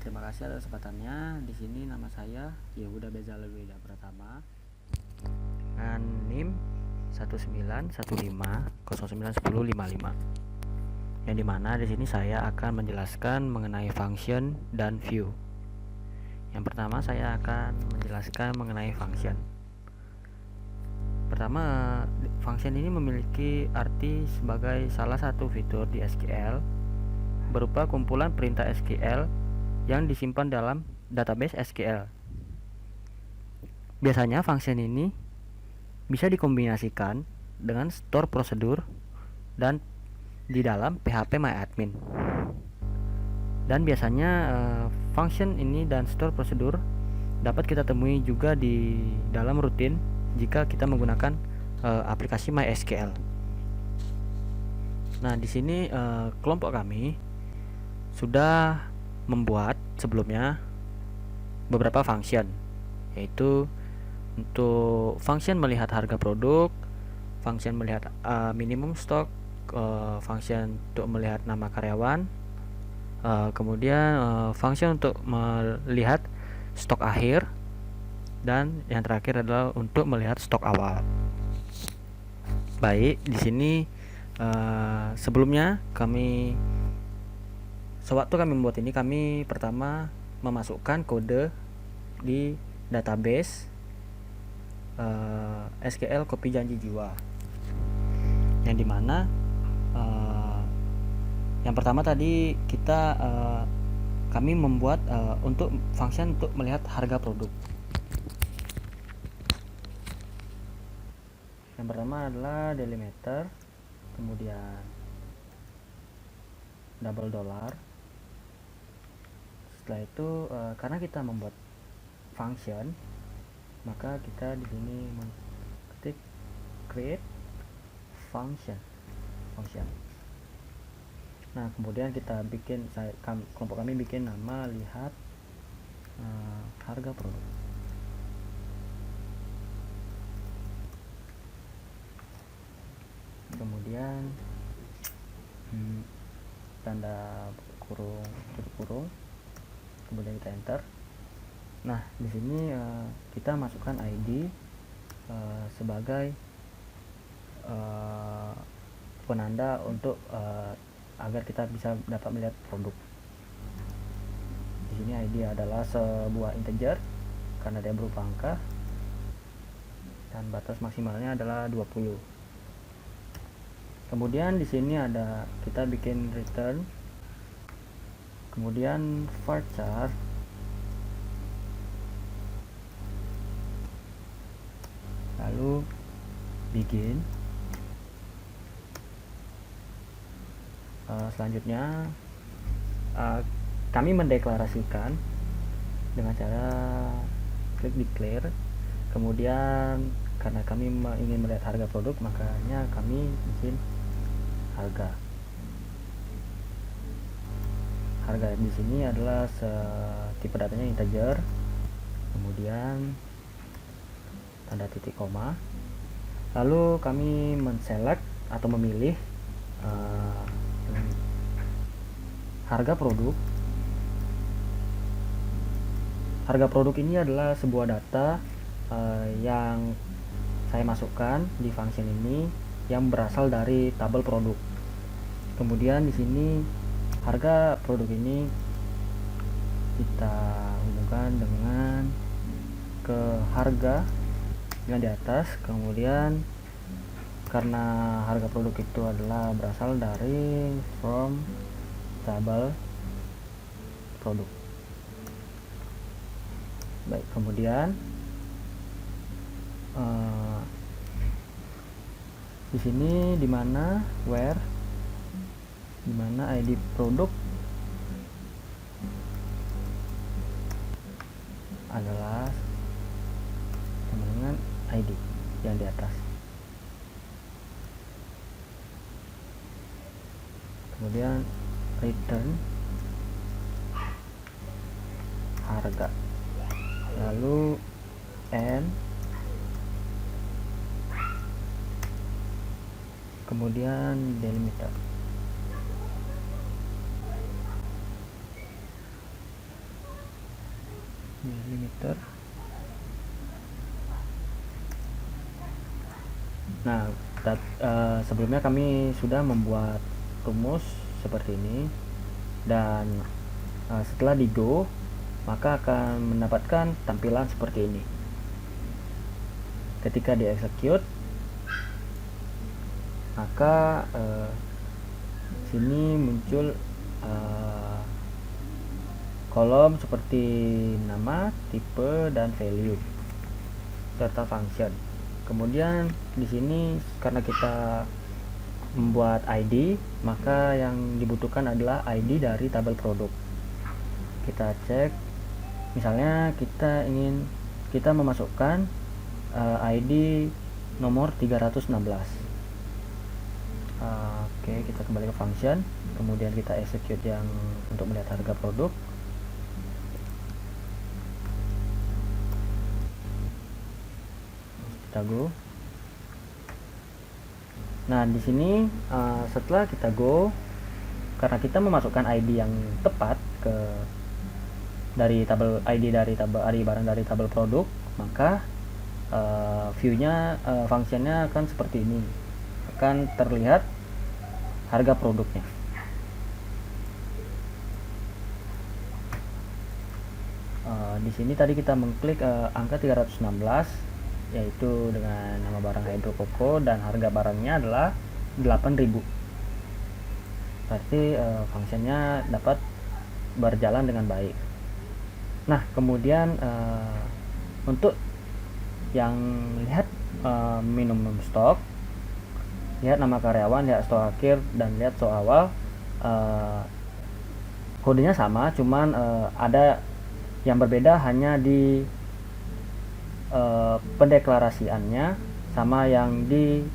Terima kasih atas kesempatannya. Di sini nama saya Yehuda Bezalel Wida Pratama dengan NIM 1915091055. Yang dimana di sini saya akan menjelaskan mengenai function dan view. Yang pertama saya akan menjelaskan mengenai function. Pertama, function ini memiliki arti sebagai salah satu fitur di SQL berupa kumpulan perintah SQL yang disimpan dalam database SQL. Biasanya function ini bisa dikombinasikan dengan store prosedur dan di dalam phpMyAdmin. Dan biasanya function ini dan store prosedur dapat kita temui juga di dalam rutin jika kita menggunakan aplikasi MySQL. Nah, di sini kelompok kami sudah membuat sebelumnya beberapa function, yaitu untuk function melihat harga produk, function melihat minimum stock, function untuk melihat nama karyawan, kemudian function untuk melihat stok akhir, dan yang terakhir adalah untuk melihat stok awal. Baik, di sini sebelumnya sewaktu kami membuat ini, kami pertama memasukkan kode di database SQL Kopi Janji Jiwa, yang dimana yang pertama tadi kami membuat untuk function untuk melihat harga produk. Yang pertama adalah delimiter, kemudian double dollar. Setelah itu karena kita membuat function, maka kita di sini mengetik create function. Nah, kemudian kelompok kami bikin nama lihat harga produk. Kemudian tanda kurung, tutup kurung, kemudian kita enter. Nah, di sini kita masukkan ID sebagai penanda untuk agar kita bisa dapat melihat produk. Di sini ID adalah sebuah integer karena dia berupa angka, dan batas maksimalnya adalah 20. Kemudian di sini kita bikin return, kemudian varchar, lalu begin. Selanjutnya kami mendeklarasikan dengan cara klik declare. Kemudian karena kami ingin melihat harga produk, makanya kami bikin harga di sini adalah tipe datanya integer, kemudian tanda titik koma, lalu kami menselect atau memilih harga produk. Harga produk ini adalah sebuah data yang saya masukkan di function ini yang berasal dari tabel produk. Kemudian di sini harga produk ini kita hubungkan dengan ke harga yang di atas. Kemudian karena harga produk itu adalah berasal dari from tabel produk. Baik, kemudian di sini dimana ID produk adalah sama dengan ID yang di atas. Kemudian return harga, lalu n, kemudian delimiter. enter. Nah, sebelumnya kami sudah membuat rumus seperti ini, dan setelah di go maka akan mendapatkan tampilan seperti ini. Ketika di execute, maka sini muncul kolom seperti nama, tipe, dan value serta function. Kemudian di sini karena kita membuat ID, maka yang dibutuhkan adalah ID dari tabel produk. Kita cek, misalnya kita memasukkan ID nomor 316. Oke, kita kembali ke function, kemudian kita execute yang untuk melihat harga produk. Kita go. Nah, di sini setelah kita go, karena kita memasukkan ID yang tepat dari tabel ID barang dari tabel produk, maka view-nya, functionnya akan seperti ini. Akan terlihat harga produknya. Di sini tadi kita mengklik angka 316, yaitu dengan nama barang Hydro Coco, dan harga barangnya adalah 8.000. Berarti functionnya dapat berjalan dengan baik. Nah, kemudian untuk yang lihat minimum stok, lihat nama karyawan, lihat stok akhir, dan lihat stok awal, kodenya sama, cuman ada yang berbeda hanya di pendeklarasiannya, sama yang di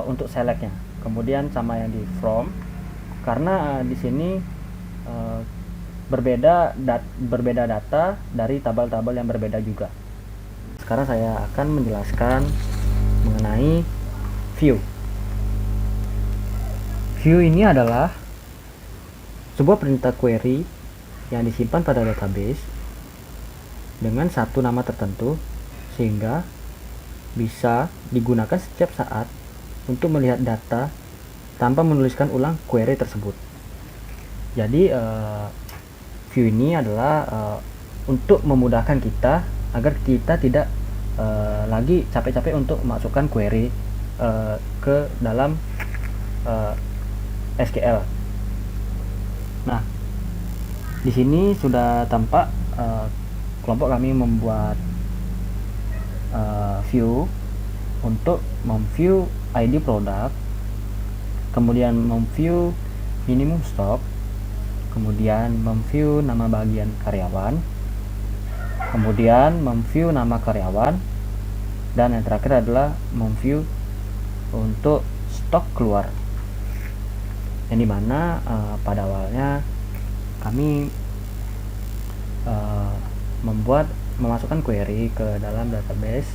untuk selectnya, kemudian sama yang di from, karena di sini berbeda data dari tabel-tabel yang berbeda juga. Sekarang saya akan menjelaskan mengenai view. View ini adalah sebuah perintah query yang disimpan pada database dengan satu nama tertentu, sehingga bisa digunakan setiap saat untuk melihat data tanpa menuliskan ulang query tersebut. Jadi view ini adalah untuk memudahkan kita agar kita tidak lagi capek-capek untuk memasukkan query ke dalam SQL. Nah, di sini sudah tampak kelompok kami membuat view untuk memview ID produk, kemudian memview minimum stock, kemudian memview nama bagian karyawan, kemudian memview nama karyawan, dan yang terakhir adalah memview untuk stok keluar. Yang dimana pada awalnya kami memasukkan query ke dalam database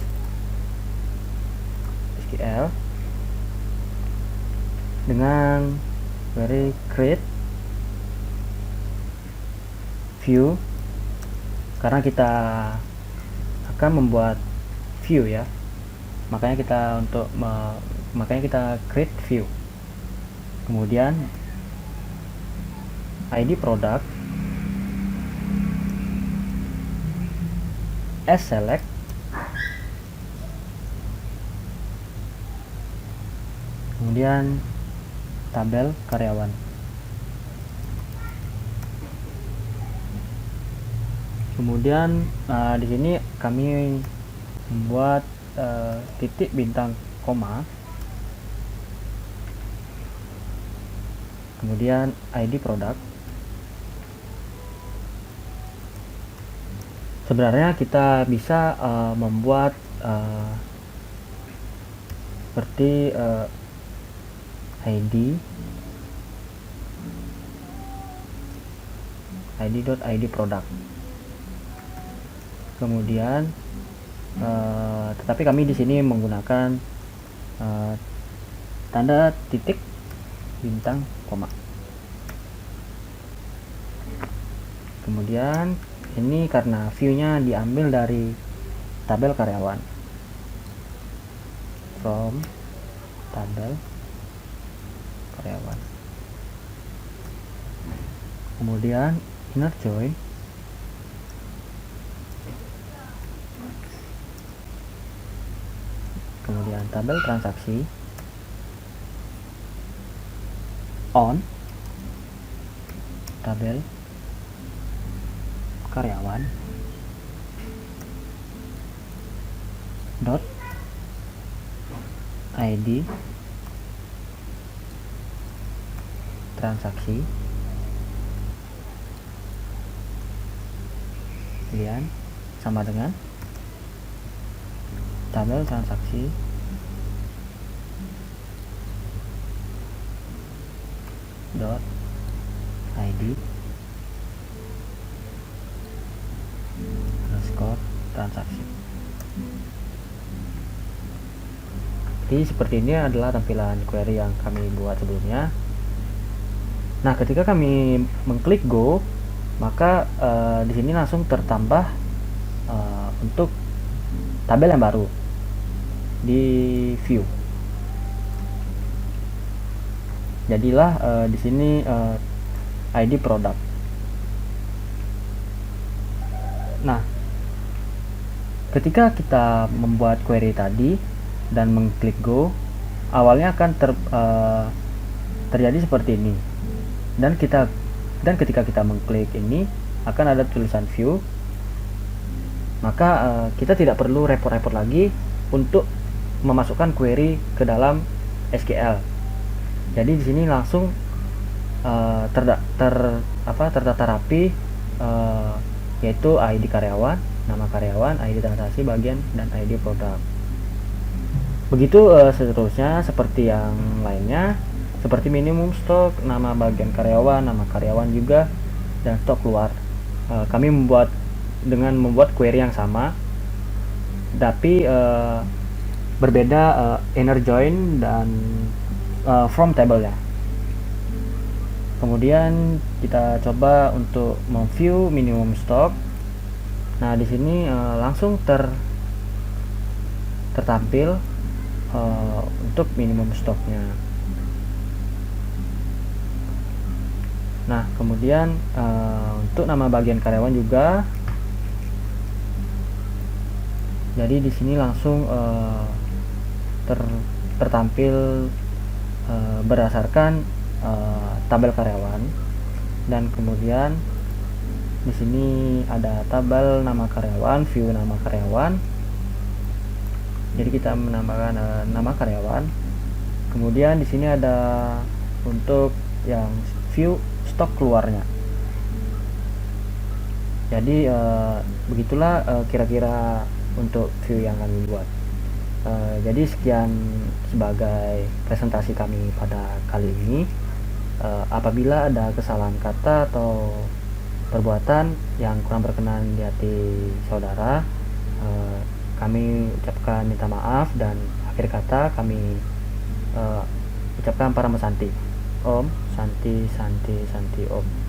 SQL dengan query create view, karena kita akan membuat view ya, makanya kita create view. Kemudian ID product as select, kemudian tabel karyawan. Kemudian di sini kami membuat titik, bintang, koma, kemudian ID product. Sebenarnya kita bisa membuat seperti id product. Kemudian tetapi kami di sini menggunakan tanda titik, bintang, koma. Kemudian Ini karena view-nya diambil dari tabel karyawan. From tabel karyawan. Kemudian inner join. Kemudian tabel transaksi. On tabel karyawan dot ID transaksi, kemudian sama dengan tabel transaksi dot ID underscore transaksi. Jadi seperti ini adalah tampilan query yang kami buat sebelumnya. Nah, ketika kami mengklik go, maka di sini langsung tertambah untuk tabel yang baru di view. Jadilah di sini ID produk. Nah, ketika kita membuat query tadi dan mengklik go, awalnya akan terjadi seperti ini. Dan ketika kita mengklik ini akan ada tulisan view. Maka kita tidak perlu repot-repot lagi untuk memasukkan query ke dalam SQL. Jadi di sini langsung tertata rapi, yaitu ID karyawan, nama karyawan, ID transaksi bagian, dan ID produk. Begitu seterusnya seperti yang lainnya, seperti minimum stok, nama bagian karyawan, nama karyawan juga, dan stok keluar. Kami membuat query yang sama, tapi berbeda inner join dan from table ya. Kemudian kita coba untuk memview minimum stock. Nah, di sini langsung tertampil untuk minimum stoknya. Nah, kemudian untuk nama bagian karyawan juga. Jadi di sini langsung tertampil berdasarkan tabel karyawan, dan kemudian di sini ada tabel nama karyawan, view nama karyawan. Jadi kita menambahkan nama karyawan. Kemudian di sini ada untuk yang view stok keluarnya. Jadi begitulah kira-kira untuk view yang kami buat. Jadi sekian sebagai presentasi kami pada kali ini. Apabila ada kesalahan kata atau perbuatan yang kurang berkenan di hati saudara, kami ucapkan minta maaf, dan akhir kata kami ucapkan Parama Santi. Om Santi Santi Santi Om.